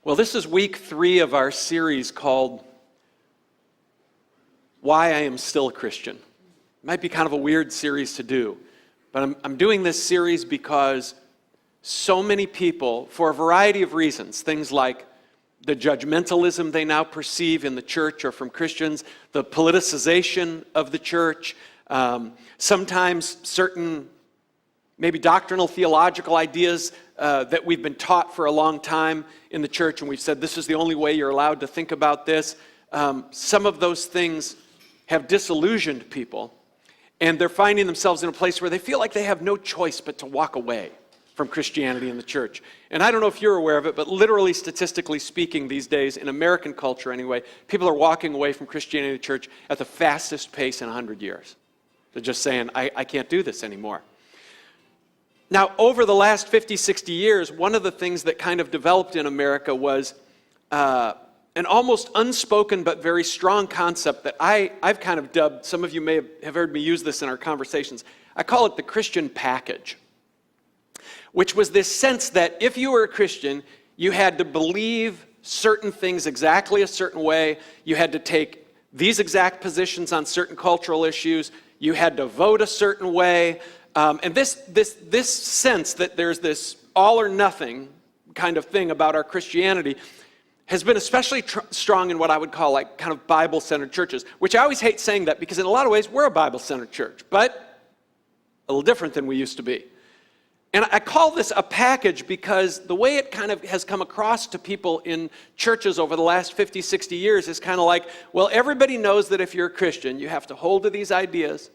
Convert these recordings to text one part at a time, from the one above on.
Well, this is week 3 of our series called Why I Am Still a Christian. It might be kind of a weird series to do, but I'm doing this series because so many people, for a variety of reasons, things like the judgmentalism they now perceive in the church or from Christians, the politicization of the church, sometimes certain maybe doctrinal, theological ideas that we've been taught for a long time in the church, and we've said this is the only way you're allowed to think about this. Some of those things have disillusioned people, and they're finding themselves in a place where they feel like they have no choice but to walk away from Christianity and the church. And I don't know if you're aware of it, but literally, statistically speaking, these days, in American culture anyway, people are walking away from Christianity and the church at the fastest pace in 100 years. They're just saying, I can't do this anymore. Now, over the last 50, 60 years, one of the things that kind of developed in America was an almost unspoken but very strong concept that I've kind of dubbed, some of you may have heard me use this in our conversations, I call it the Christian package, which was this sense that if you were a Christian, you had to believe certain things exactly a certain way, you had to take these exact positions on certain cultural issues, you had to vote a certain way, and this sense that there's this all or nothing kind of thing about our Christianity has been especially strong in what I would call like kind of Bible-centered churches, which I always hate saying that because in a lot of ways we're a Bible-centered church, but a little different than we used to be. And I call this a package because the way it kind of has come across to people in churches over the last 50, 60 years is kind of like, well, everybody knows that if you're a Christian, you have to hold to these ideas,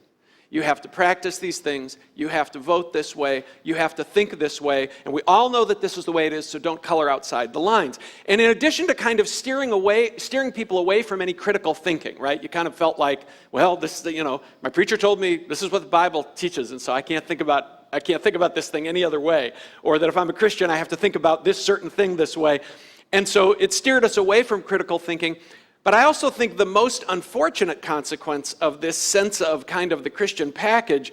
you have to practice these things, you have to vote this way, you have to think this way, and we all know that this is the way it is, so don't color outside the lines. And in addition to kind of steering people away from any critical thinking, right? You kind of felt like, well, this is, my preacher told me this is what the Bible teaches, and so I can't think about this thing any other way. Or that if I'm a Christian, I have to think about this certain thing this way. And so it steered us away from critical thinking. But I also think the most unfortunate consequence of this sense of kind of the Christian package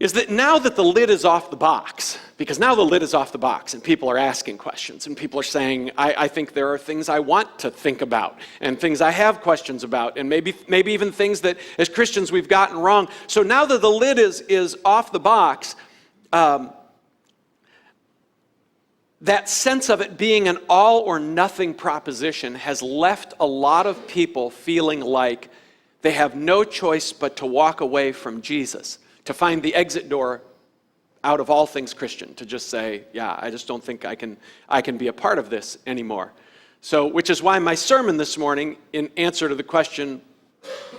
is that now that the lid is off the box, because now the lid is off the box and people are asking questions and people are saying, I think there are things I want to think about and things I have questions about and maybe even things that as Christians we've gotten wrong. So now that the lid is off the box, that sense of it being an all or nothing proposition has left a lot of people feeling like they have no choice but to walk away from Jesus, to find the exit door out of all things Christian, to just say, yeah, I just don't think I can be a part of this anymore. So, which is why my sermon this morning, in answer to the question,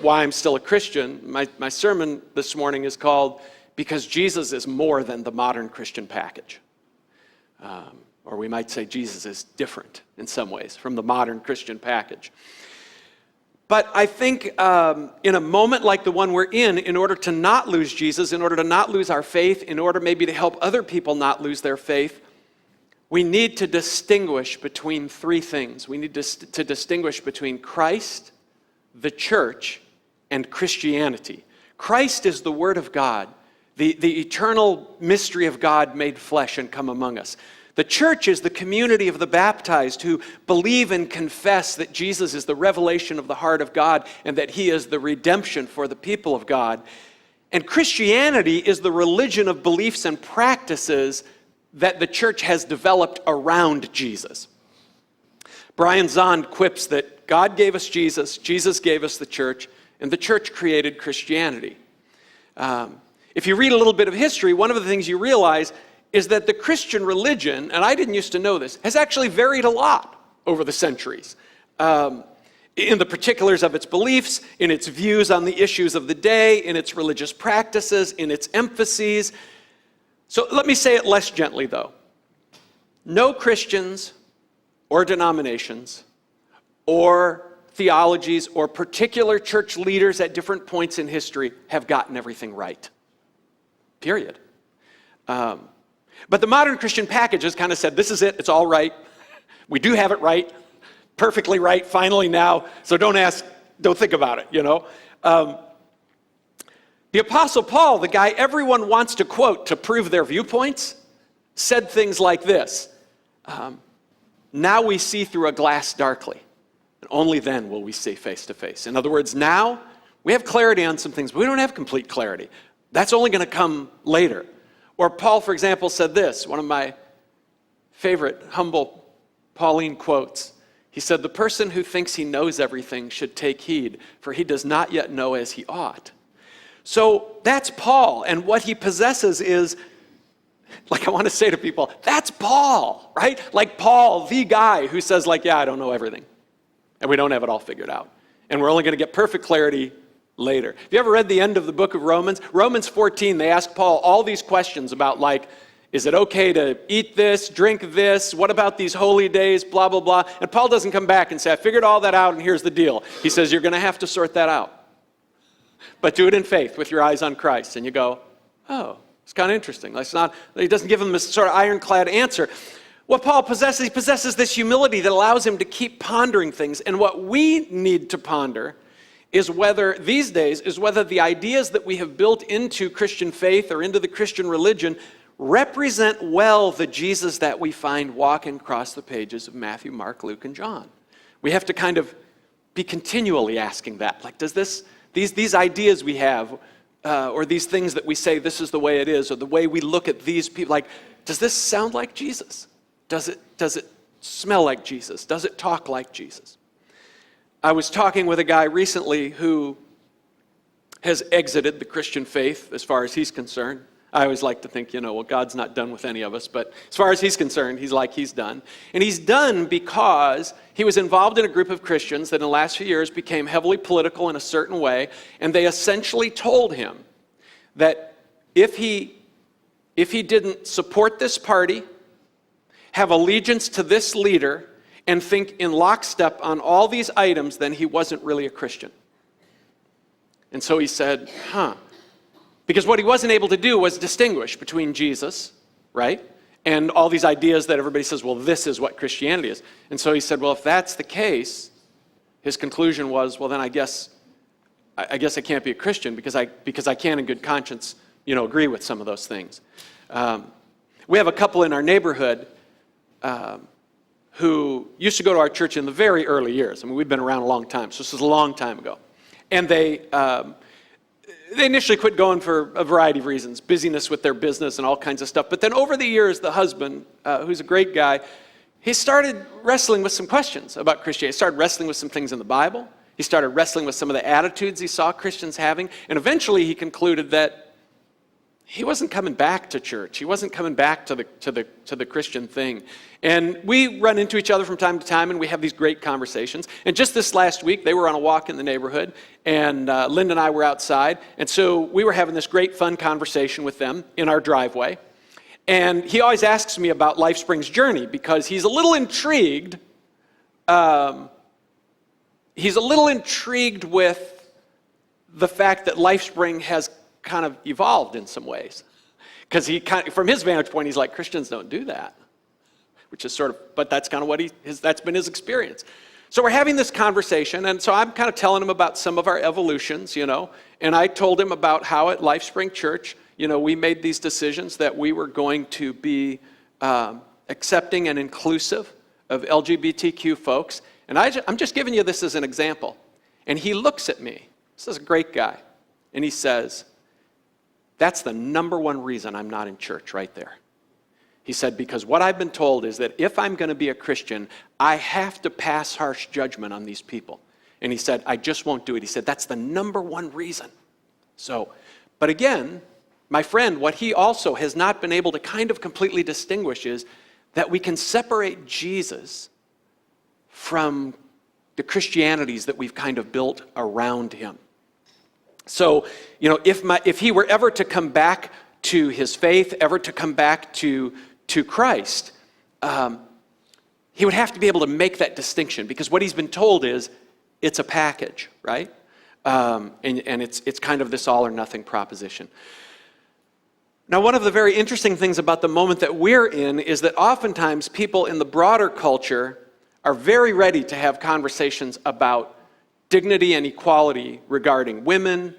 why I'm still a Christian, my sermon this morning is called, Because Jesus is More Than the Modern Christian Package. Or we might say Jesus is different in some ways from the modern Christian package. But I think in a moment like the one we're in order to not lose Jesus, in order to not lose our faith, in order maybe to help other people not lose their faith, we need to distinguish between three things. We need to distinguish between Christ, the church, and Christianity. Christ is the Word of God, the eternal mystery of God made flesh and come among us. The church is the community of the baptized who believe and confess that Jesus is the revelation of the heart of God and that he is the redemption for the people of God. And Christianity is the religion of beliefs and practices that the church has developed around Jesus. Brian Zahnd quips that God gave us Jesus, Jesus gave us the church, and the church created Christianity. If you read a little bit of history, one of the things you realize is that the Christian religion, and I didn't used to know this, has actually varied a lot over the centuries. In the particulars of its beliefs, in its views on the issues of the day, in its religious practices, in its emphases. So let me say it less gently, though. No Christians or denominations or theologies or particular church leaders at different points in history have gotten everything right. Period. But the modern Christian package has kind of said, this is it, it's all right. We do have it right, perfectly right, finally now, so don't think about it, The Apostle Paul, the guy everyone wants to quote to prove their viewpoints, said things like this. now we see through a glass darkly, and only then will we see face to face. In other words, now we have clarity on some things, but we don't have complete clarity. That's only going to come later. Or Paul, for example, said this, one of my favorite humble Pauline quotes. He said, "The person who thinks he knows everything should take heed, for he does not yet know as he ought." So that's Paul, and what he possesses is, like I want to say to people, that's Paul, right? Like Paul, the guy who says like, yeah, I don't know everything, and we don't have it all figured out, and we're only going to get perfect clarity later. Have you ever read the end of the book of Romans? Romans 14, they ask Paul all these questions about like, is it okay to eat this, drink this? What about these holy days, blah, blah, blah. And Paul doesn't come back and say, I figured all that out and here's the deal. He says, you're going to have to sort that out. But do it in faith with your eyes on Christ. And you go, oh, it's kind of interesting. He doesn't give them this sort of ironclad answer. What Paul possesses, he possesses this humility that allows him to keep pondering things. And what we need to ponder is whether the ideas that we have built into Christian faith or into the Christian religion represent well the Jesus that we find walking across the pages of Matthew, Mark, Luke, and John. We have to kind of be continually asking that. Like, does these ideas we have, or these things that we say this is the way it is, or the way we look at these people, like, does this sound like Jesus? Does it smell like Jesus? Does it talk like Jesus? I was talking with a guy recently who has exited the Christian faith as far as he's concerned. I always like to think, well, God's not done with any of us, but as far as he's concerned, he's done. And he's done because he was involved in a group of Christians that in the last few years became heavily political in a certain way, and they essentially told him that if he didn't support this party, have allegiance to this leader, and think in lockstep on all these items, then he wasn't really a Christian. And so he said, because what he wasn't able to do was distinguish between Jesus, right, and all these ideas that everybody says, well, this is what Christianity is. And so he said, well, if that's the case, his conclusion was, well, then I guess I can't be a Christian because I can't in good conscience, agree with some of those things. We have a couple in our neighborhood who used to go to our church in the very early years. I mean, we've been around a long time, so this is a long time ago. And they initially quit going for a variety of reasons, busyness with their business and all kinds of stuff. But then over the years, the husband, who's a great guy, he started wrestling with some questions about Christianity. He started wrestling with some things in the Bible. He started wrestling with some of the attitudes he saw Christians having. And eventually he concluded that he wasn't coming back to church. He wasn't coming back to the Christian thing. And we run into each other from time to time, and we have these great conversations. And just this last week, they were on a walk in the neighborhood, and Linda and I were outside. And so we were having this great, fun conversation with them in our driveway. And he always asks me about LifeSpring's journey because he's a little intrigued. He's a little intrigued with the fact that LifeSpring has kind of evolved in some ways. Because from his vantage point, he's like, Christians don't do that. Which is but that's kind of that's been his experience. So we're having this conversation, and so I'm kind of telling him about some of our evolutions, and I told him about how at LifeSpring Church, we made these decisions that we were going to be accepting and inclusive of LGBTQ folks, and I'm just giving you this as an example. And he looks at me, this is a great guy, and he says, that's the number one reason I'm not in church right there. He said, because what I've been told is that if I'm going to be a Christian, I have to pass harsh judgment on these people. And he said, I just won't do it. He said, that's the number one reason. But again, my friend, what he also has not been able to kind of completely distinguish is that we can separate Jesus from the Christianities that we've kind of built around him. So, if he were ever to come back to his faith, ever to come back to Christ, he would have to be able to make that distinction, because what he's been told is it's a package, right? And it's kind of this all or nothing proposition. Now, one of the very interesting things about the moment that we're in is that oftentimes people in the broader culture are very ready to have conversations about dignity and equality regarding women,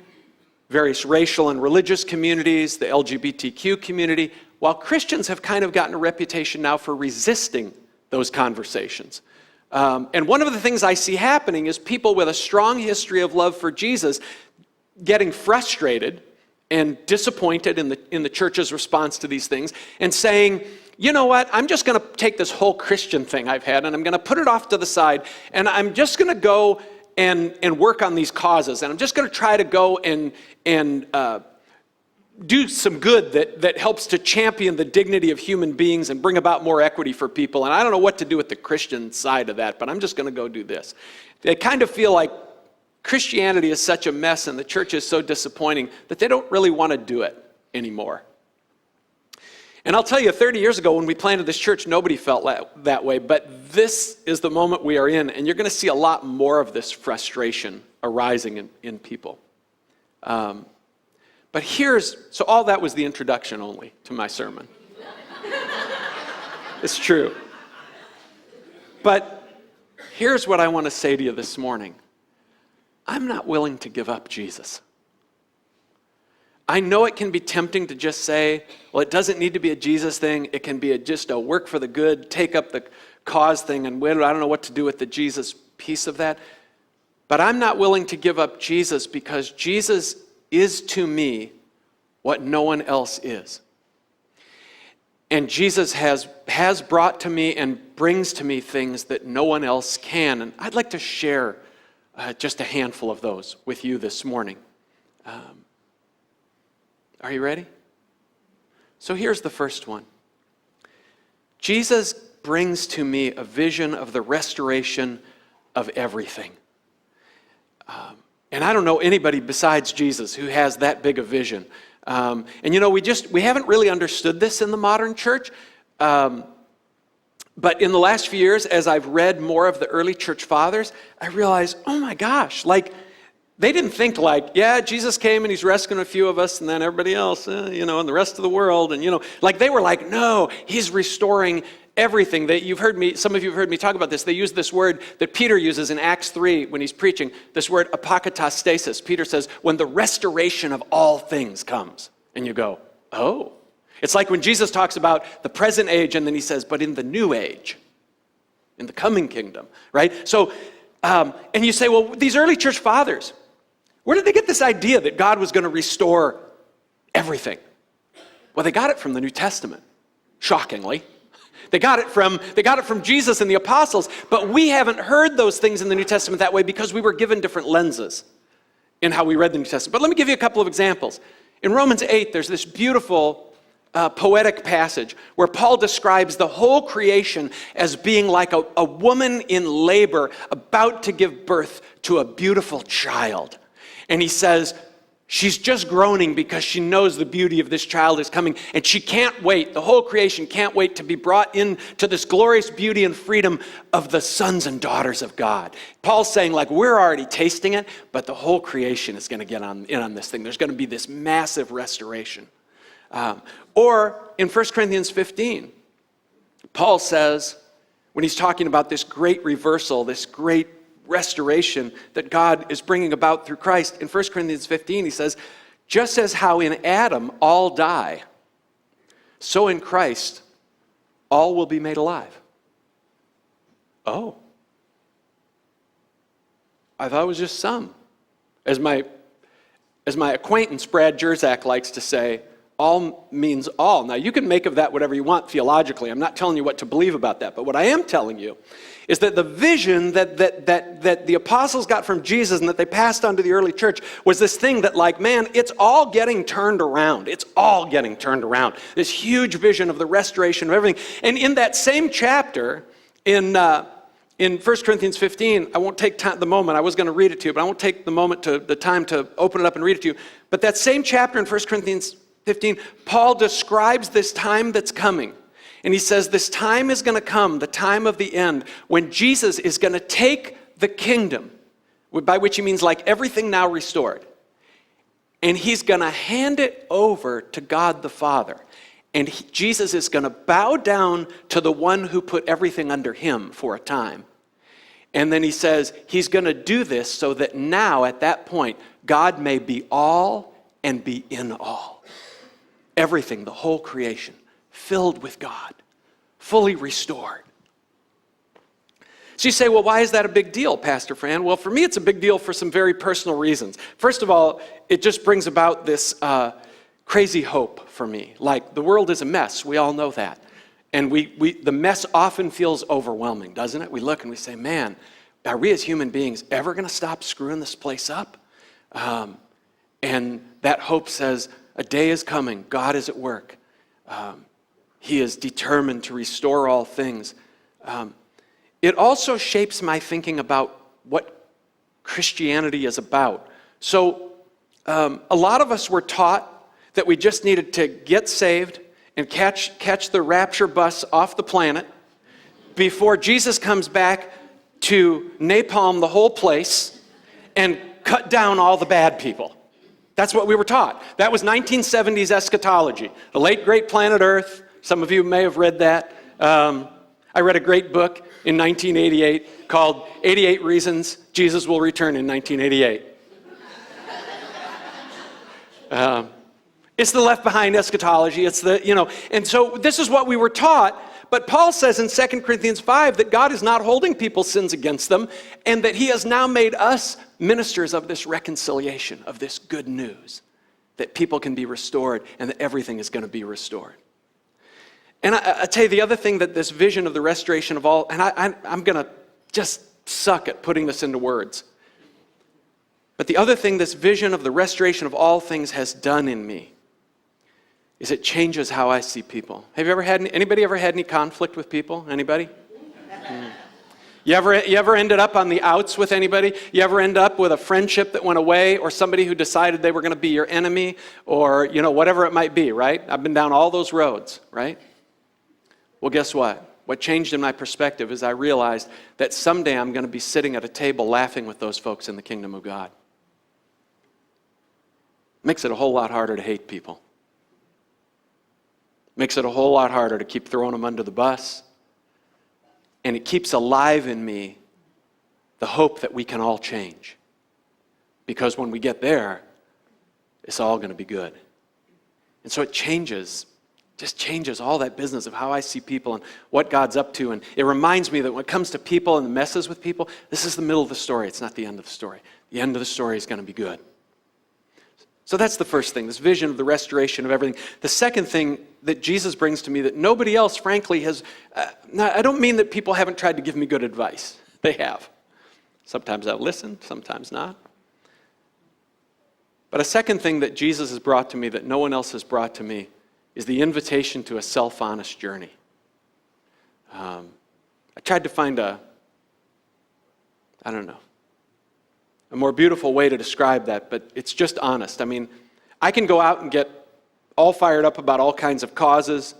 various racial and religious communities, the LGBTQ community, while Christians have kind of gotten a reputation now for resisting those conversations. And one of the things I see happening is people with a strong history of love for Jesus getting frustrated and disappointed in the church's response to these things and saying, you know what, I'm just going to take this whole Christian thing I've had and I'm going to put it off to the side and I'm just going to go and work on these causes and I'm just going to try to go and do some good that helps to champion the dignity of human beings and bring about more equity for people. And I don't know what to do with the Christian side of that, but I'm just going to go do this. They kind of feel like Christianity is such a mess and the church is so disappointing that they don't really want to do it anymore. And I'll tell you, 30 years ago when we planted this church, nobody felt that way, but this is the moment we are in, and you're going to see a lot more of this frustration arising in people. But so all that was the introduction only to my sermon. It's true. But here's what I want to say to you this morning. I'm not willing to give up Jesus. I know it can be tempting to just say, well, it doesn't need to be a Jesus thing. It can be just a work for the good, take up the cause thing, and I don't know what to do with the Jesus piece of that. But I'm not willing to give up Jesus because Jesus is to me what no one else is. And Jesus has brought to me and brings to me things that no one else can. And I'd like to share just a handful of those with you this morning. Are you ready? So here's the first one. Jesus brings to me a vision of the restoration of everything. And I don't know anybody besides Jesus who has that big a vision. And you know, we haven't really understood this in the modern church. But in the last few years, as I've read more of the early church fathers, I realized, oh my gosh, like, they didn't think like, yeah, Jesus came and he's rescuing a few of us and then everybody else, and the rest of the world. And, like they were like, no, he's restoring everything. Some of you have heard me talk about this. They use this word that Peter uses in Acts 3 when he's preaching, this word apokatastasis. Peter says, when the restoration of all things comes. And you go, oh. It's like when Jesus talks about the present age and then he says, but in the new age, in the coming kingdom, right? So, and you say, well, these early church fathers, where did they get this idea that God was going to restore everything? Well, they got it from the New Testament, shockingly. They got it from Jesus and the apostles, but we haven't heard those things in the New Testament that way because we were given different lenses in how we read the New Testament. But let me give you a couple of examples. In Romans 8, there's this beautiful poetic passage where Paul describes the whole creation as being like a woman in labor about to give birth to a beautiful child. And he says, she's just groaning because she knows the beauty of this child is coming. And she can't wait, the whole creation can't wait to be brought into this glorious beauty and freedom of the sons and daughters of God. Paul's saying, like, we're already tasting it, but the whole creation is going to get in on this thing. There's going to be this massive restoration. Or in 1 Corinthians 15, Paul says, when he's talking about this great reversal, this great restoration that God is bringing about through Christ, in 1 Corinthians 15, he says, just as how in Adam all die, so in Christ all will be made alive. Oh. I thought it was just some. As my acquaintance Brad Jerzak likes to say, all means all. Now, you can make of that whatever you want theologically. I'm not telling you what to believe about that. But what I am telling you is that the vision that the apostles got from Jesus and that they passed on to the early church was this thing that, like, man, it's all getting turned around. It's all getting turned around. This huge vision of the restoration of everything. And in that same chapter, in 1 Corinthians 15, I won't take the moment. I was going to read it to you, but I won't take the time to open it up and read it to you. But that same chapter in 1 Corinthians 15, Paul describes this time that's coming. And he says this time is going to come, the time of the end, when Jesus is going to take the kingdom, by which he means like everything now restored, and he's going to hand it over to God the Father. And Jesus is going to bow down to the one who put everything under him for a time. And then he says he's going to do this so that now, at that point, God may be all and be in all. Everything, the whole creation, filled with God, fully restored. So you say, well, why is that a big deal, Pastor Fran? Well, for me, it's a big deal for some very personal reasons. First of all, it just brings about this crazy hope for me. Like, the world is a mess. We all know that. And the mess often feels overwhelming, doesn't it? We look and we say, man, are we as human beings ever going to stop screwing this place up? And that hope says, a day is coming. God is at work. He is determined to restore all things. It also shapes my thinking about what Christianity is about. So a lot of us were taught that we just needed to get saved and catch the rapture bus off the planet before Jesus comes back to napalm the whole place and cut down all the bad people. That's what we were taught. That was 1970s eschatology. The late great planet Earth. Some of you may have read that. I read a great book in 1988 called 88 Reasons Jesus Will Return in 1988. It's the Left Behind eschatology. It's and so this is what we were taught. But Paul says in 2 Corinthians 5 that God is not holding people's sins against them, and that he has now made us ministers of this reconciliation, of this good news, that people can be restored and that everything is going to be restored. And I tell you, the other thing that this vision of the restoration of all, and I'm going to just suck at putting this into words, but the other thing this vision of the restoration of all things has done in me is it changes how I see people. Have you ever had anybody ever had any conflict with people? Anybody? You ever ended up on the outs with anybody? You ever end up with a friendship that went away, or somebody who decided they were going to be your enemy, or whatever it might be, right? I've been down all those roads, right? Well, guess what? What changed in my perspective is I realized that someday I'm going to be sitting at a table laughing with those folks in the kingdom of God. Makes it a whole lot harder to hate people. Makes it a whole lot harder to keep throwing them under the bus. And it keeps alive in me the hope that we can all change. Because when we get there, it's all going to be good. And so it changes all that business of how I see people and what God's up to. And it reminds me that when it comes to people and the messes with people, this is the middle of the story. It's not the end of the story. The end of the story is going to be good. So that's the first thing, this vision of the restoration of everything. The second thing that Jesus brings to me that nobody else, frankly, has... I don't mean that people haven't tried to give me good advice. They have. Sometimes I've listened, sometimes not. But a second thing that Jesus has brought to me that no one else has brought to me is the invitation to a self-honest journey. I tried to find a more beautiful way to describe that, but it's just honest. I mean, I can go out and get all fired up about all kinds of causes,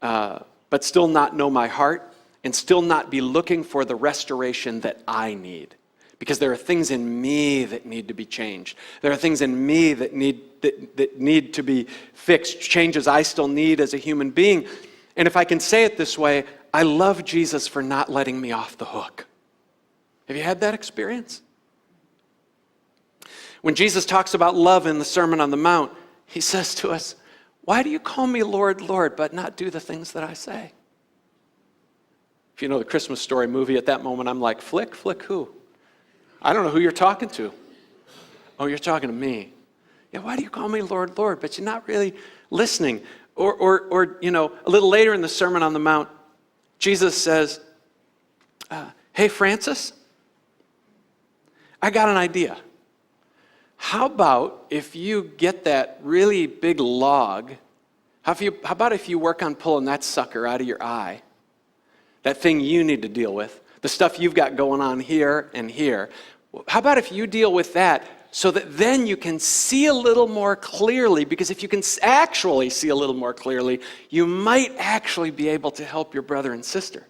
but still not know my heart and still not be looking for the restoration that I need. Because there are things in me that need to be changed. There are things in me that need to be fixed, changes I still need as a human being. And if I can say it this way, I love Jesus for not letting me off the hook. Have you had that experience? When Jesus talks about love in the Sermon on the Mount, he says to us, why do you call me Lord, Lord, but not do the things that I say? If you know the Christmas Story movie, at that moment I'm like, Flick who? I don't know who you're talking to. Oh, you're talking to me. Yeah, why do you call me Lord, Lord, but you're not really listening? Or a little later in the Sermon on the Mount, Jesus says, hey, Francis, I got an idea. How about if you get that really big log, how about if you work on pulling that sucker out of your eye, that thing you need to deal with, the stuff you've got going on here and here. How about if you deal with that so that then you can see a little more clearly? Because if you can actually see a little more clearly, you might actually be able to help your brother and sister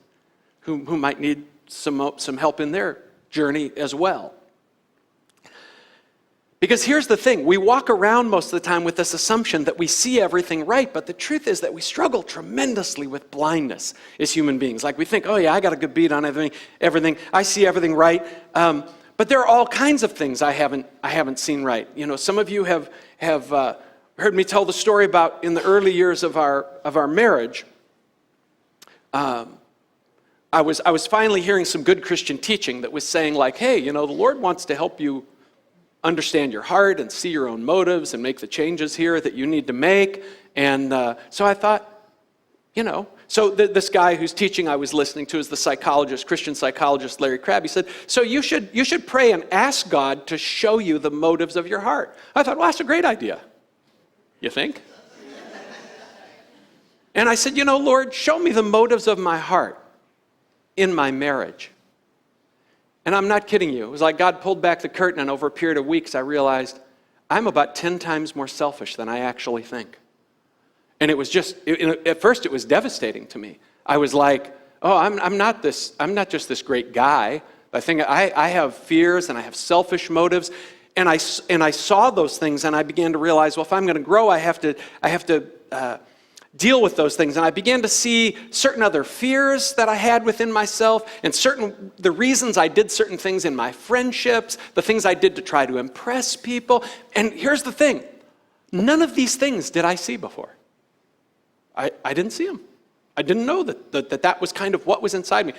who might need some help in their journey as well. Because here's the thing, we walk around most of the time with this assumption that we see everything right, but the truth is that we struggle tremendously with blindness as human beings. Like we think, oh yeah, I got a good beat on everything, I see everything right. But there are all kinds of things I haven't seen right. Some of you have heard me tell the story about in the early years of our marriage. I was finally hearing some good Christian teaching that was saying like, hey, the Lord wants to help you understand your heart and see your own motives and make the changes here that you need to make. And so I thought, so this guy whose teaching I was listening to is the psychologist, Christian psychologist Larry Crabb. He said, so you should pray and ask God to show you the motives of your heart. I thought, well, that's a great idea. You think? And I said, Lord, show me the motives of my heart in my marriage. And I'm not kidding you. It was like God pulled back the curtain, and over a period of weeks, I realized I'm about 10 times more selfish than I actually think. And it was at first it was devastating to me. I was like, oh, I'm not just this great guy. I think I have fears and I have selfish motives. And I saw those things, and I began to realize, well, if I'm going to grow, I have to deal with those things. And I began to see certain other fears that I had within myself, and the reasons I did certain things in my friendships, the things I did to try to impress people. And here's the thing, none of these things did I see before. I didn't see them. I didn't know that was kind of what was inside me.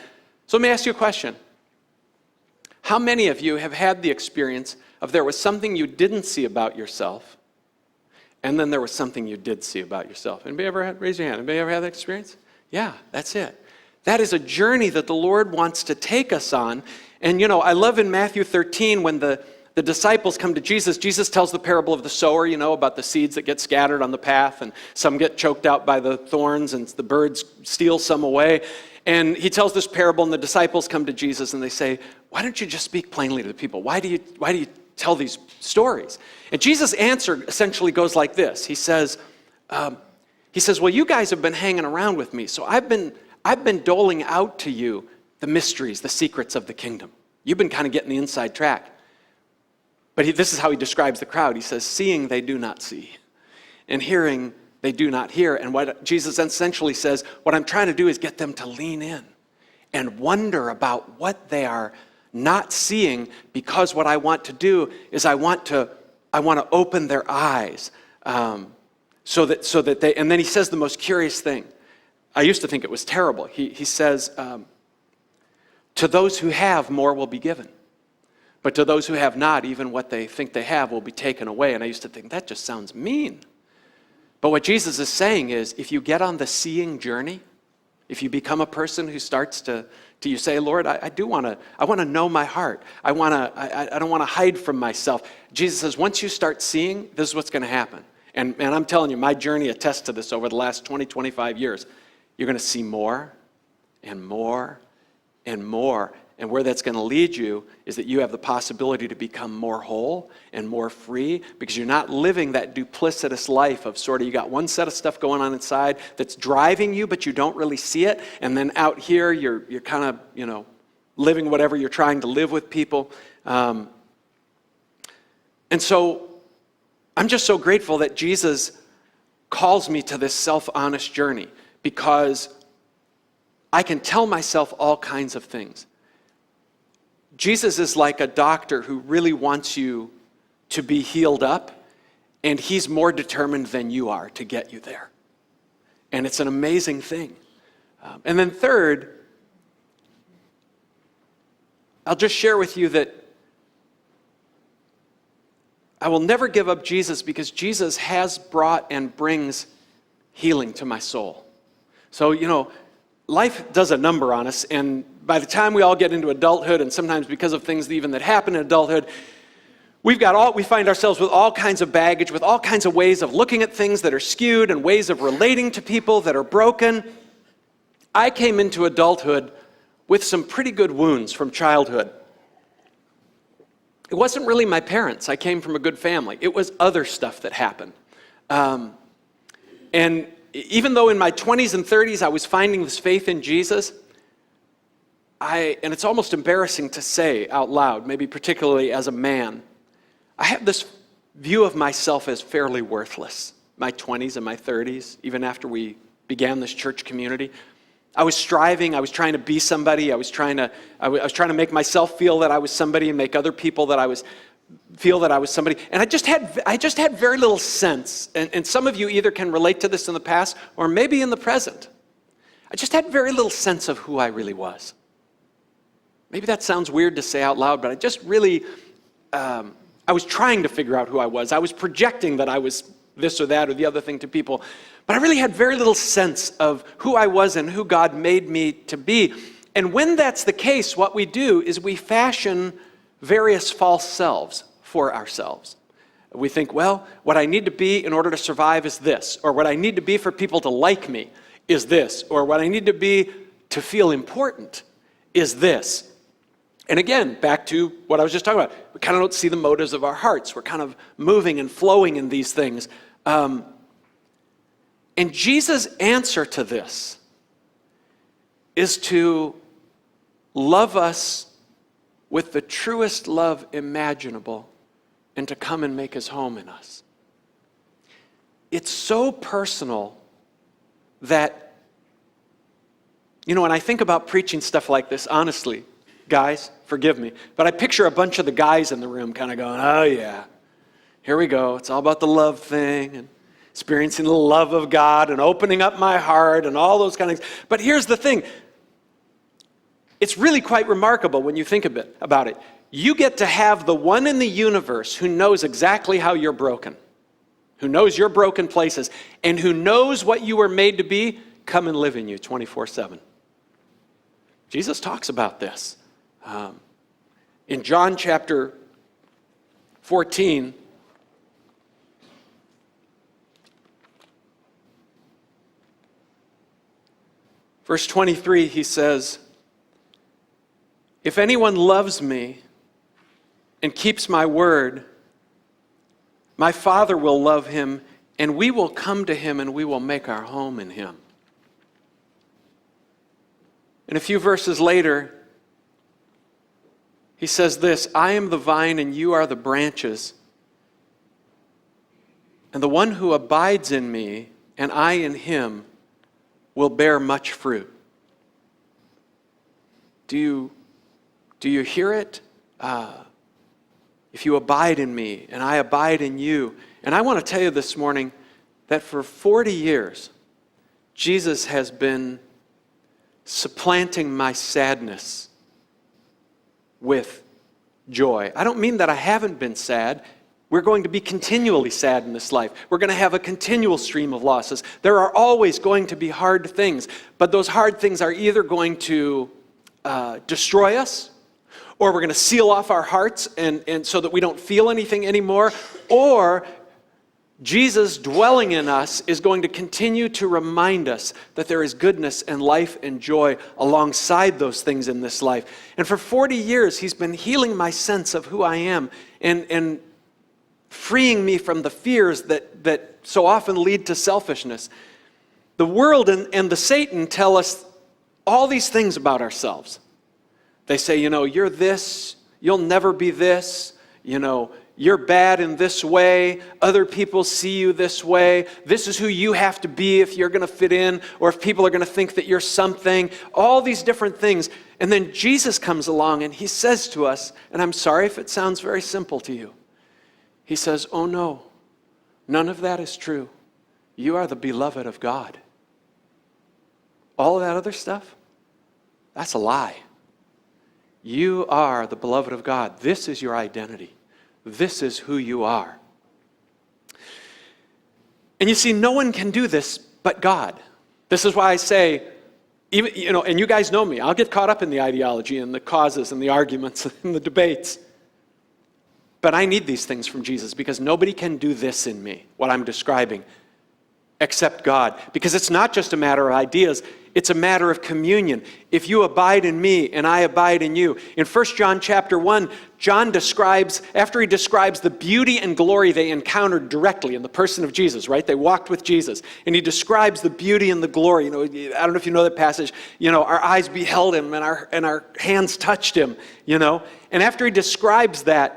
So let me ask you a question. How many of you have had the experience of there was something you didn't see about yourself, and then there was something you did see about yourself? Anybody ever raise your hand? Anybody ever had that experience? Yeah, that's it. That is a journey that the Lord wants to take us on. And I love in Matthew 13 when the disciples come to Jesus. Jesus tells the parable of the sower, about the seeds that get scattered on the path, and some get choked out by the thorns, and the birds steal some away. And he tells this parable, and the disciples come to Jesus, and they say, why don't you just speak plainly to the people? Why do you tell these stories? And Jesus' answer essentially goes like this. He says, well, you guys have been hanging around with me, so I've been doling out to you the mysteries, the secrets of the kingdom. You've been kind of getting the inside track. But this is how he describes the crowd. He says, seeing they do not see, and hearing they do not hear. And what Jesus essentially says, what I'm trying to do is get them to lean in and wonder about what they are not seeing, because what I want to do is I want to open their eyes so that they, and then he says the most curious thing. I used to think it was terrible. He says, to those who have, more will be given. But to those who have not, even what they think they have will be taken away. And I used to think, that just sounds mean. But what Jesus is saying is, if you get on the seeing journey, if you become a person who starts to you say, Lord, I want to know my heart. I don't want to hide from myself. Jesus says, once you start seeing, this is what's going to happen. And I'm telling you, my journey attests to this over the last 20, 25 years. You're going to see more and more and more. And where that's going to lead you is that you have the possibility to become more whole and more free, because you're not living that duplicitous life of sort of, you got one set of stuff going on inside that's driving you, but you don't really see it. And then out here, you're kind of, living whatever you're trying to live with people. And so I'm just so grateful that Jesus calls me to this self-honest journey, because I can tell myself all kinds of things. Jesus is like a doctor who really wants you to be healed up, and he's more determined than you are to get you there. And it's an amazing thing. And then third, I'll just share with you that I will never give up Jesus, because Jesus has brought and brings healing to my soul. So, life does a number on us, and by the time we all get into adulthood, and sometimes because of things that happen in adulthood, we find ourselves with all kinds of baggage, with all kinds of ways of looking at things that are skewed, and ways of relating to people that are broken. I came into adulthood with some pretty good wounds from childhood. It wasn't really my parents. I came from a good family. It was other stuff that happened. And even though in my 20s and 30s I was finding this faith in Jesus, and it's almost embarrassing to say out loud, maybe particularly as a man, I have this view of myself as fairly worthless. My 20s and my 30s, even after we began this church community, I was striving. I was trying to be somebody. I was trying to make myself feel that I was somebody, and make other people feel that I was somebody. And I just had very little sense. And some of you either can relate to this in the past or maybe in the present. I just had very little sense of who I really was. Maybe that sounds weird to say out loud, but I just really, I was trying to figure out who I was. I was projecting that I was this or that or the other thing to people, but I really had very little sense of who I was and who God made me to be. And when that's the case, what we do is we fashion various false selves for ourselves. We think, well, what I need to be in order to survive is this, or what I need to be for people to like me is this, or what I need to be to feel important is this. And again, back to what I was just talking about, we kind of don't see the motives of our hearts. We're kind of moving and flowing in these things. And Jesus' answer to this is to love us with the truest love imaginable and to come and make his home in us. It's so personal that, when I think about preaching stuff like this, honestly, guys, forgive me, but I picture a bunch of the guys in the room kind of going, oh yeah, here we go. It's all about the love thing and experiencing the love of God and opening up my heart and all those kind of things. But here's the thing. It's really quite remarkable when you think a bit about it. You get to have the one in the universe who knows exactly how you're broken, who knows your broken places, and who knows what you were made to be, come and live in you 24/7. Jesus talks about this. In John chapter 14, verse 23, he says, if anyone loves me and keeps my word, my Father will love him, and we will come to him and we will make our home in him. And a few verses later, he says this, I am the vine and you are the branches. And the one who abides in me and I in him will bear much fruit. Do you hear it? If you abide in me and I abide in you. And I want to tell you this morning that for 40 years, Jesus has been supplanting my sadness with joy. I don't mean that I haven't been sad. We're going to be continually sad in this life. We're going to have a continual stream of losses. There are always going to be hard things, but those hard things are either going to destroy us, or we're going to seal off our hearts and so that we don't feel anything anymore, or Jesus dwelling in us is going to continue to remind us that there is goodness and life and joy alongside those things in this life. And for 40 years, he's been healing my sense of who I am and freeing me from the fears that so often lead to selfishness. The world and the Satan tell us all these things about ourselves. They say, you're this, you'll never be this, you're bad in this way, other people see you this way, this is who you have to be if you're going to fit in, or if people are going to think that you're something, all these different things. And then Jesus comes along and he says to us, and I'm sorry if it sounds very simple to you, he says, oh no, none of that is true. You are the beloved of God. All of that other stuff, that's a lie. You are the beloved of God. This is your identity. This is who you are. And you see, no one can do this but God. This is why I say, even, and you guys know me, I'll get caught up in the ideology and the causes and the arguments and the debates. But I need these things from Jesus because nobody can do this in me, what I'm describing, except God. Because it's not just a matter of ideas, it's a matter of communion. If you abide in me and I abide in you. In 1 John chapter 1, John describes, after he describes the beauty and glory they encountered directly in the person of Jesus, right? They walked with Jesus. And he describes the beauty and the glory. I don't know if you know that passage. Our eyes beheld him and our hands touched him, And after he describes that,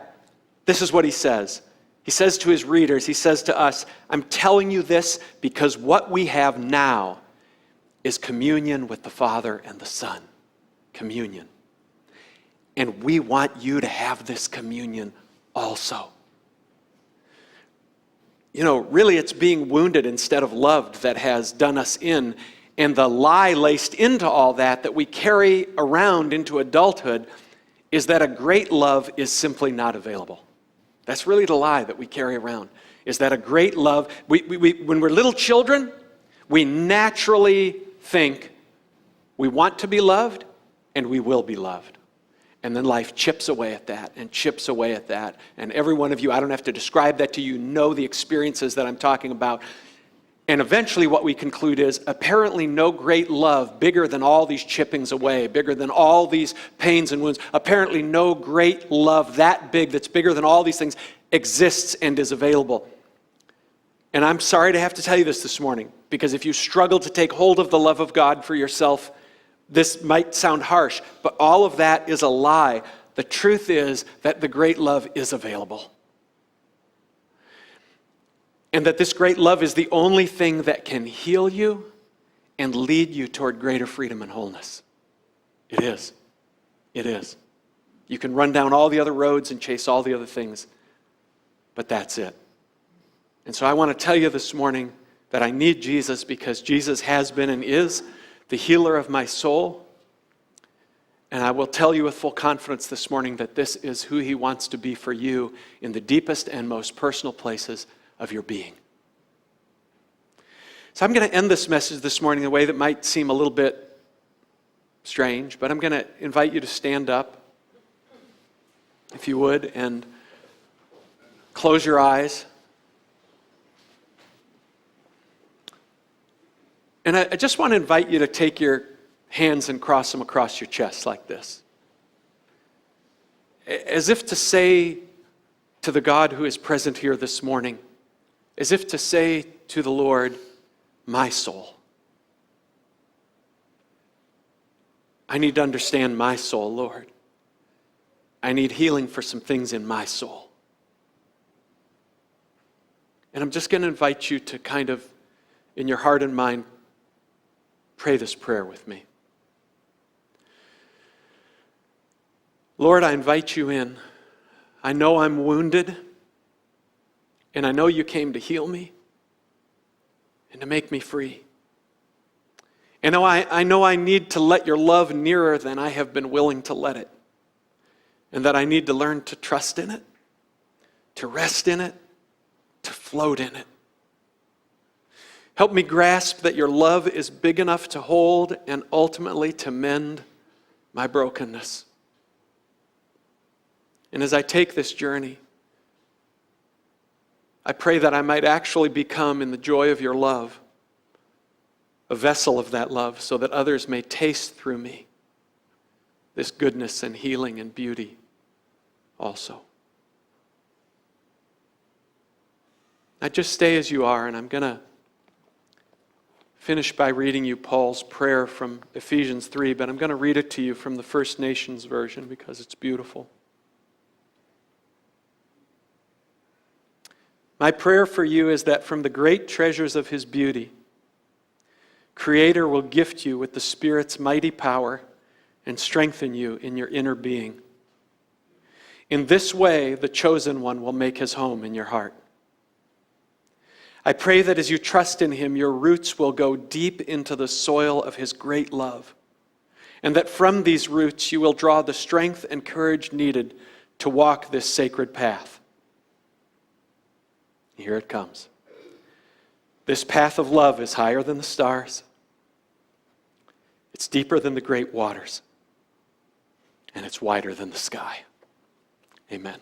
this is what he says. He says to his readers, he says to us, I'm telling you this because what we have now is communion with the Father and the Son. Communion. And we want you to have this communion also. Really it's being wounded instead of loved that has done us in. And the lie laced into all that we carry around into adulthood is that a great love is simply not available. That's really the lie that we carry around, is that a great love, when we're little children, we naturally think we want to be loved and we will be loved. And then life chips away at that and chips away at that. And every one of you, I don't have to describe that to you, know the experiences that I'm talking about. And eventually what we conclude is apparently no great love bigger than all these chippings away, bigger than all these pains and wounds. Apparently no great love that big, that's bigger than all these things, exists and is available. And I'm sorry to have to tell you this morning, because if you struggle to take hold of the love of God for yourself, this might sound harsh, but all of that is a lie. The truth is that the great love is available. And that this great love is the only thing that can heal you and lead you toward greater freedom and wholeness. It is. It is. You can run down all the other roads and chase all the other things, but that's it. And so I want to tell you this morning that I need Jesus, because Jesus has been and is the healer of my soul. And I will tell you with full confidence this morning that this is who he wants to be for you in the deepest and most personal places of your being. So I'm going to end this message this morning in a way that might seem a little bit strange, but I'm going to invite you to stand up, if you would, and close your eyes. And I just want to invite you to take your hands and cross them across your chest like this, as if to say to the God who is present here this morning, as if to say to the Lord, my soul. I need to understand my soul, Lord. I need healing for some things in my soul. And I'm just going to invite you to kind of, in your heart and mind, pray this prayer with me. Lord, I invite you in. I know I'm wounded, and I know you came to heal me and to make me free. And I know I need to let your love nearer than I have been willing to let it, and that I need to learn to trust in it, to rest in it, to float in it. Help me grasp that your love is big enough to hold and ultimately to mend my brokenness. And as I take this journey, I pray that I might actually become, in the joy of your love, a vessel of that love, so that others may taste through me this goodness and healing and beauty also. Now just stay as you are, and I'm going to finish by reading you Paul's prayer from Ephesians 3, but I'm going to read it to you from the First Nations version because it's beautiful. My prayer for you is that from the great treasures of his beauty, Creator will gift you with the Spirit's mighty power and strengthen you in your inner being. In this way, the chosen one will make his home in your heart. I pray that as you trust in him, your roots will go deep into the soil of his great love, and that from these roots you will draw the strength and courage needed to walk this sacred path. Here it comes. This path of love is higher than the stars. It's deeper than the great waters. And it's wider than the sky. Amen.